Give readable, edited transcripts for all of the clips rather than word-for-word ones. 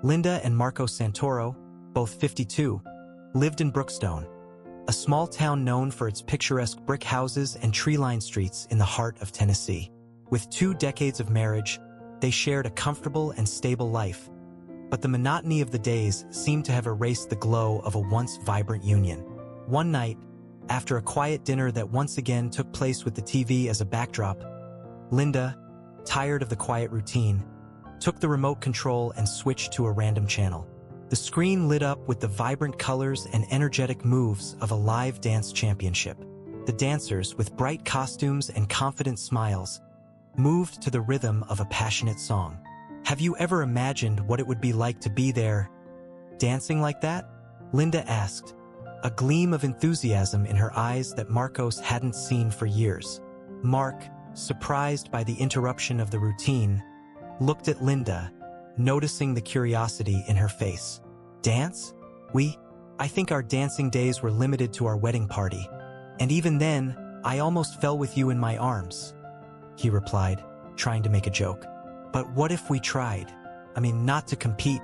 Linda and Marco Santoro, both 52, lived in Brookstone, a small town known for its picturesque brick houses and tree-lined streets in the heart of Tennessee. With 2 decades of marriage, they shared a comfortable and stable life, but the monotony of the days seemed to have erased the glow of a once vibrant union. One night, after a quiet dinner that once again took place with the TV as a backdrop, Linda, tired of the quiet routine, took the remote control and switched to a random channel. The screen lit up with the vibrant colors and energetic moves of a live dance championship. The dancers, with bright costumes and confident smiles, moved to the rhythm of a passionate song. Have you ever imagined what it would be like to be there, dancing like that? Linda asked, a gleam of enthusiasm in her eyes that Marcos hadn't seen for years. Mark, surprised by the interruption of the routine, looked at Linda, noticing the curiosity in her face. Dance? I think our dancing days were limited to our wedding party. And even then, I almost fell with you in my arms, he replied, trying to make a joke. But what if we tried? Not to compete,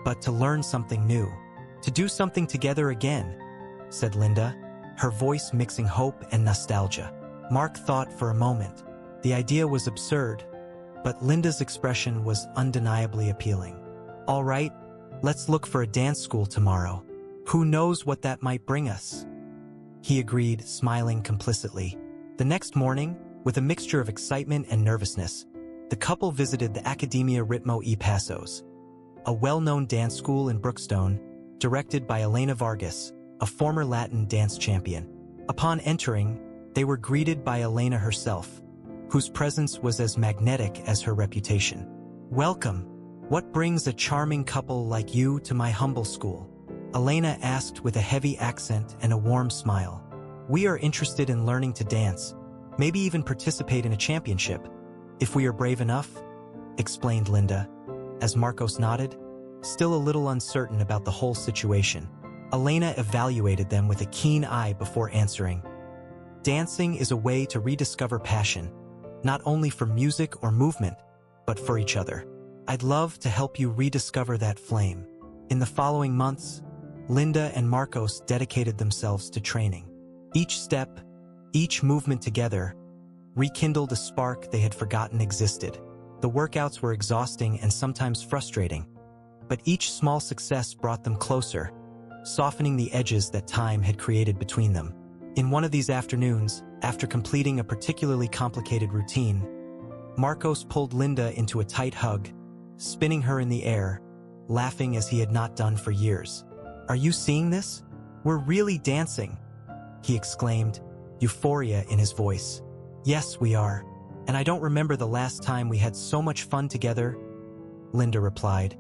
but to learn something new. To do something together again, said Linda, her voice mixing hope and nostalgia. Mark thought for a moment. The idea was absurd, but Linda's expression was undeniably appealing. All right, let's look for a dance school tomorrow. Who knows what that might bring us? He agreed, smiling complicitly. The next morning, with a mixture of excitement and nervousness, the couple visited the Academia Ritmo y Pasos, a well-known dance school in Brookstone, directed by Elena Vargas, a former Latin dance champion. Upon entering, they were greeted by Elena herself, whose presence was as magnetic as her reputation. Welcome. What brings a charming couple like you to my humble school? Elena asked with a heavy accent and a warm smile. We are interested in learning to dance, maybe even participate in a championship, if we are brave enough, explained Linda, as Marcos nodded, still a little uncertain about the whole situation. Elena evaluated them with a keen eye before answering. Dancing is a way to rediscover passion, not only for music or movement, but for each other. I'd love to help you rediscover that flame. In the following months, Linda and Marcos dedicated themselves to training. Each step, each movement together, rekindled a spark they had forgotten existed. The workouts were exhausting and sometimes frustrating, but each small success brought them closer, softening the edges that time had created between them. In one of these afternoons, after completing a particularly complicated routine, Marcos pulled Linda into a tight hug, spinning her in the air, laughing as he had not done for years. Are you seeing this? We're really dancing, he exclaimed, euphoria in his voice. Yes, we are, and I don't remember the last time we had so much fun together, Linda replied,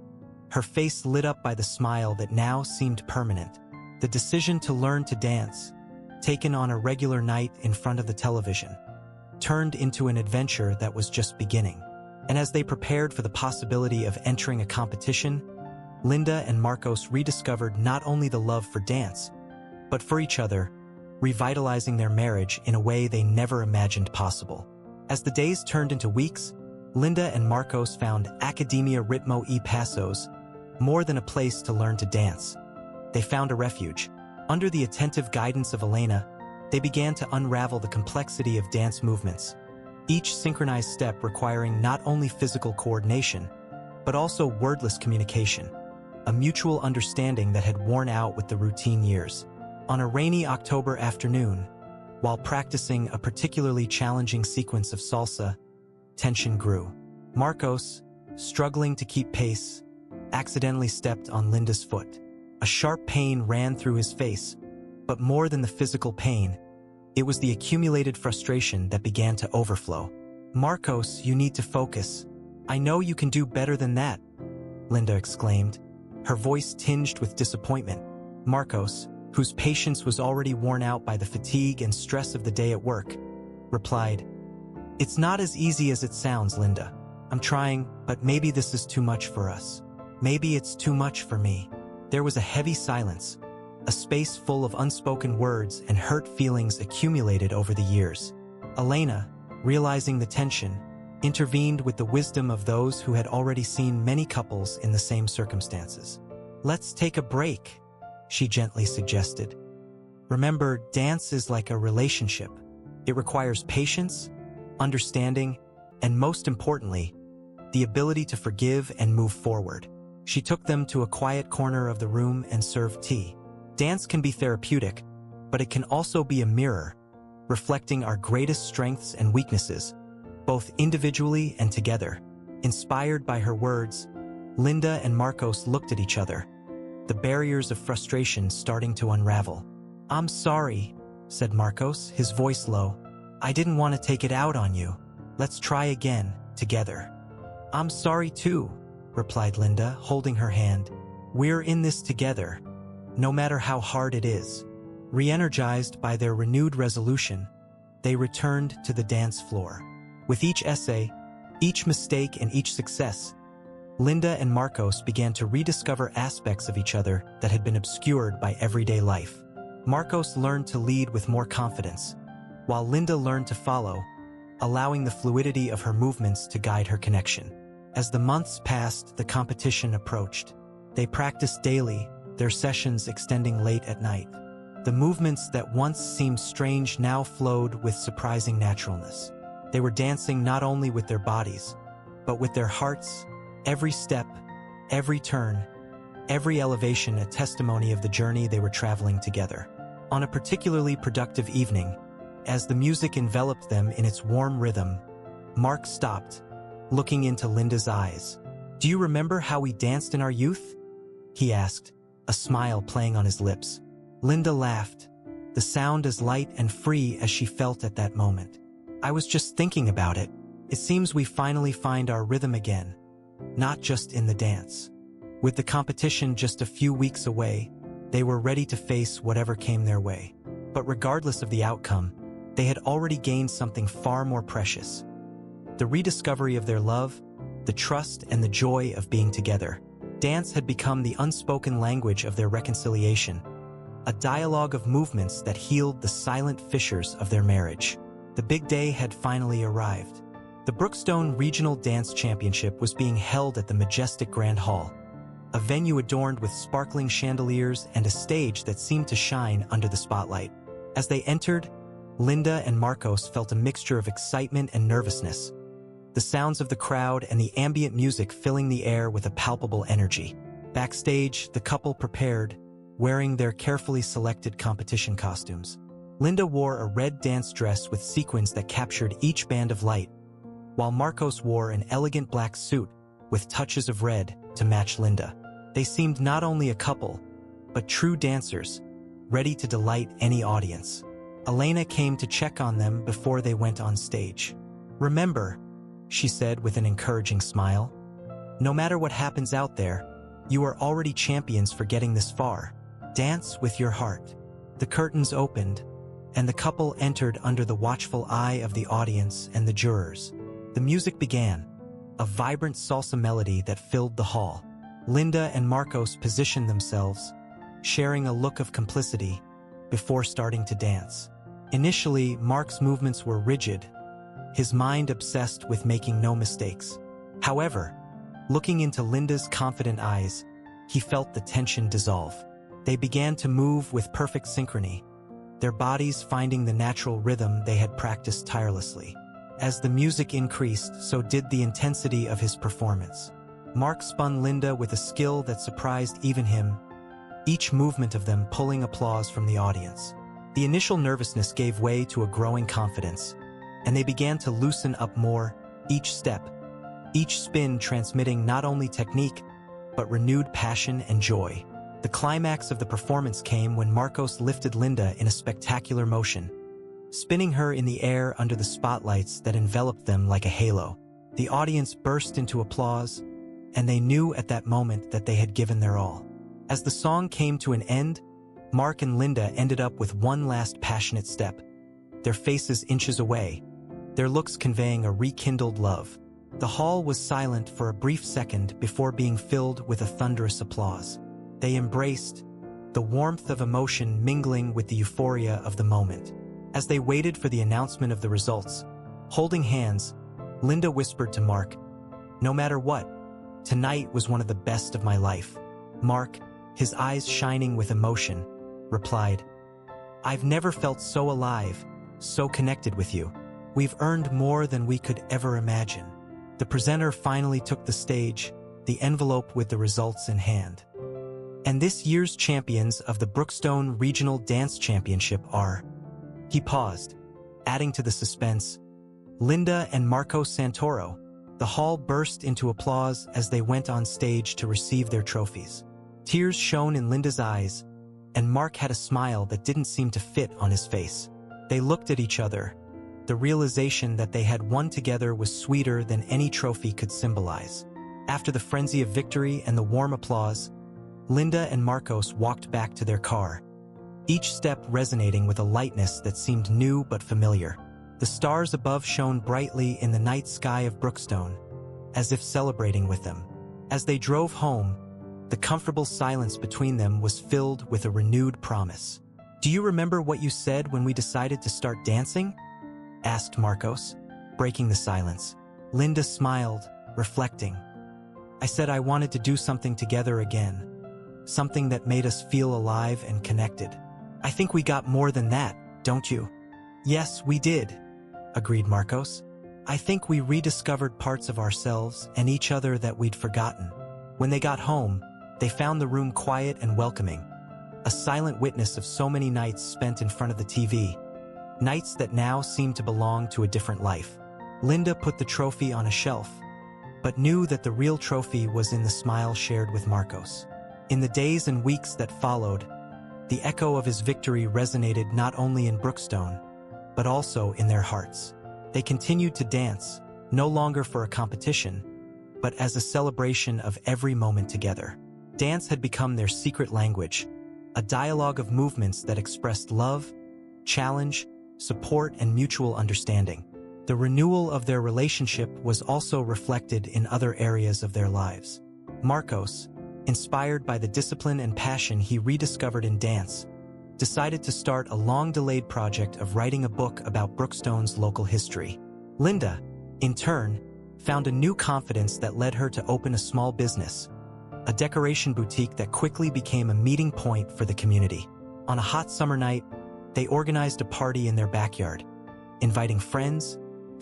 her face lit up by the smile that now seemed permanent. The decision to learn to dance, taken on a regular night in front of the television, turned into an adventure that was just beginning. And as they prepared for the possibility of entering a competition, Linda and Marcos rediscovered not only the love for dance, but for each other, revitalizing their marriage in a way they never imagined possible. As the days turned into weeks, Linda and Marcos found Academia Ritmo y Pasos more than a place to learn to dance. They found a refuge. Under the attentive guidance of Elena, they began to unravel the complexity of dance movements, each synchronized step requiring not only physical coordination, but also wordless communication, a mutual understanding that had worn out with the routine years. On a rainy October afternoon, while practicing a particularly challenging sequence of salsa, tension grew. Marcos, struggling to keep pace, accidentally stepped on Linda's foot. A sharp pain ran through his face, but more than the physical pain, it was the accumulated frustration that began to overflow. Marcos, you need to focus. I know you can do better than that, Linda exclaimed, her voice tinged with disappointment. Marcos, whose patience was already worn out by the fatigue and stress of the day at work, replied, It's not as easy as it sounds, Linda. I'm trying, but maybe this is too much for us. Maybe it's too much for me. There was a heavy silence, a space full of unspoken words and hurt feelings accumulated over the years. Elena, realizing the tension, intervened with the wisdom of those who had already seen many couples in the same circumstances. "Let's take a break," she gently suggested. "Remember, dance is like a relationship. It requires patience, understanding, and most importantly, the ability to forgive and move forward." She took them to a quiet corner of the room and served tea. Dance can be therapeutic, but it can also be a mirror, reflecting our greatest strengths and weaknesses, both individually and together. Inspired by her words, Linda and Marcos looked at each other, the barriers of frustration starting to unravel. "I'm sorry," said Marcos, his voice low. "I didn't want to take it out on you. Let's try again, together." "I'm sorry too," replied Linda, holding her hand. "We're in this together, no matter how hard it is." Re-energized by their renewed resolution, they returned to the dance floor. With each essay, each mistake, and each success, Linda and Marcos began to rediscover aspects of each other that had been obscured by everyday life. Marcos learned to lead with more confidence, while Linda learned to follow, allowing the fluidity of her movements to guide her connection. As the months passed, the competition approached. They practiced daily, their sessions extending late at night. The movements that once seemed strange now flowed with surprising naturalness. They were dancing not only with their bodies, but with their hearts, every step, every turn, every elevation a testimony of the journey they were traveling together. On a particularly productive evening, as the music enveloped them in its warm rhythm, Mark stopped, looking into Linda's eyes. "Do you remember how we danced in our youth?" he asked, a smile playing on his lips. Linda laughed, the sound as light and free as she felt at that moment. "I was just thinking about it. It seems we finally find our rhythm again, not just in the dance." With the competition just a few weeks away, they were ready to face whatever came their way. But regardless of the outcome, they had already gained something far more precious: the rediscovery of their love, the trust, and the joy of being together. Dance had become the unspoken language of their reconciliation, a dialogue of movements that healed the silent fissures of their marriage. The big day had finally arrived. The Brookstone Regional Dance Championship was being held at the majestic Grand Hall, a venue adorned with sparkling chandeliers and a stage that seemed to shine under the spotlight. As they entered, Linda and Marcos felt a mixture of excitement and nervousness, the sounds of the crowd and the ambient music filling the air with a palpable energy. Backstage, the couple prepared, wearing their carefully selected competition costumes. Linda wore a red dance dress with sequins that captured each band of light, while Marcos wore an elegant black suit with touches of red to match Linda. They seemed not only a couple, but true dancers, ready to delight any audience. Elena came to check on them before they went on stage. "Remember," she said with an encouraging smile, "no matter what happens out there, you are already champions for getting this far. Dance with your heart." The curtains opened, and the couple entered under the watchful eye of the audience and the jurors. The music began, a vibrant salsa melody that filled the hall. Linda and Marcos positioned themselves, sharing a look of complicity, before starting to dance. Initially, Mark's movements were rigid, his mind obsessed with making no mistakes. However, looking into Linda's confident eyes, he felt the tension dissolve. They began to move with perfect synchrony, their bodies finding the natural rhythm they had practiced tirelessly. As the music increased, so did the intensity of his performance. Mark spun Linda with a skill that surprised even him, each movement of them pulling applause from the audience. The initial nervousness gave way to a growing confidence, and they began to loosen up more, each step, each spin transmitting not only technique, but renewed passion and joy. The climax of the performance came when Marcos lifted Linda in a spectacular motion, spinning her in the air under the spotlights that enveloped them like a halo. The audience burst into applause, and they knew at that moment that they had given their all. As the song came to an end, Mark and Linda ended up with one last passionate step, their faces inches away, their looks conveying a rekindled love. The hall was silent for a brief second before being filled with a thunderous applause. They embraced, the warmth of emotion mingling with the euphoria of the moment. As they waited for the announcement of the results, holding hands, Linda whispered to Mark, "No matter what, tonight was one of the best of my life." Mark, his eyes shining with emotion, replied, "I've never felt so alive, so connected with you. We've earned more than we could ever imagine." The presenter finally took the stage, the envelope with the results in hand. "And this year's champions of the Brookstone Regional Dance Championship are..." He paused, adding to the suspense, "Linda and Marco Santoro." The hall burst into applause as they went on stage to receive their trophies. Tears shone in Linda's eyes, and Mark had a smile that didn't seem to fit on his face. They looked at each other. The realization that they had won together was sweeter than any trophy could symbolize. After the frenzy of victory and the warm applause, Linda and Marcos walked back to their car, each step resonating with a lightness that seemed new but familiar. The stars above shone brightly in the night sky of Brookstone, as if celebrating with them. As they drove home, the comfortable silence between them was filled with a renewed promise. "Do you remember what you said when we decided to start dancing?" asked Marcos, breaking the silence. Linda smiled, reflecting. "I said I wanted to do something together again, something that made us feel alive and connected." "I think we got more than that, don't you?" "Yes, we did," agreed Marcos. "I think we rediscovered parts of ourselves and each other that we'd forgotten." When they got home, they found the room quiet and welcoming, a silent witness of so many nights spent in front of the TV, nights that now seemed to belong to a different life. Linda put the trophy on a shelf, but knew that the real trophy was in the smile shared with Marcos. In the days and weeks that followed, the echo of his victory resonated not only in Brookstone, but also in their hearts. They continued to dance, no longer for a competition, but as a celebration of every moment together. Dance had become their secret language, a dialogue of movements that expressed love, challenge, support, and mutual understanding. The renewal of their relationship was also reflected in other areas of their lives. Marcos, inspired by the discipline and passion he rediscovered in dance, decided to start a long-delayed project of writing a book about Brookstone's local history. Linda, in turn, found a new confidence that led her to open a small business, a decoration boutique that quickly became a meeting point for the community. On a hot summer night, they organized a party in their backyard, inviting friends,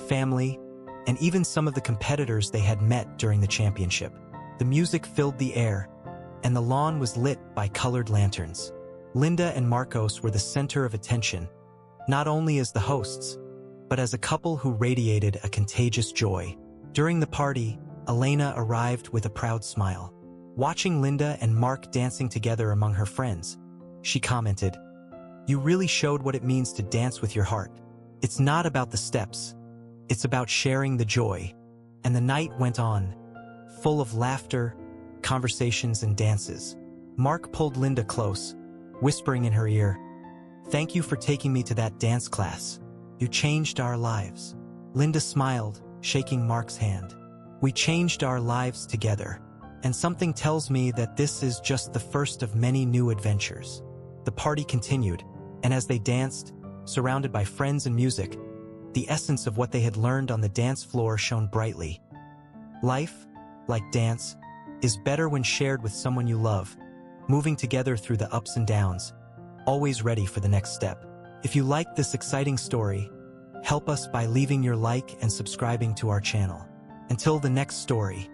family, and even some of the competitors they had met during the championship. The music filled the air, and the lawn was lit by colored lanterns. Linda and Marcos were the center of attention, not only as the hosts, but as a couple who radiated a contagious joy. During the party, Elena arrived with a proud smile. Watching Linda and Mark dancing together among her friends, she commented, "You really showed what it means to dance with your heart. It's not about the steps, it's about sharing the joy." And the night went on, full of laughter, conversations, and dances. Mark pulled Linda close, whispering in her ear, "Thank you for taking me to that dance class. You changed our lives." Linda smiled, shaking Mark's hand. "We changed our lives together, and something tells me that this is just the first of many new adventures." The party continued, and as they danced, surrounded by friends and music, the essence of what they had learned on the dance floor shone brightly. Life, like dance, is better when shared with someone you love, moving together through the ups and downs, always ready for the next step. If you like this exciting story, help us by leaving your like and subscribing to our channel. Until the next story.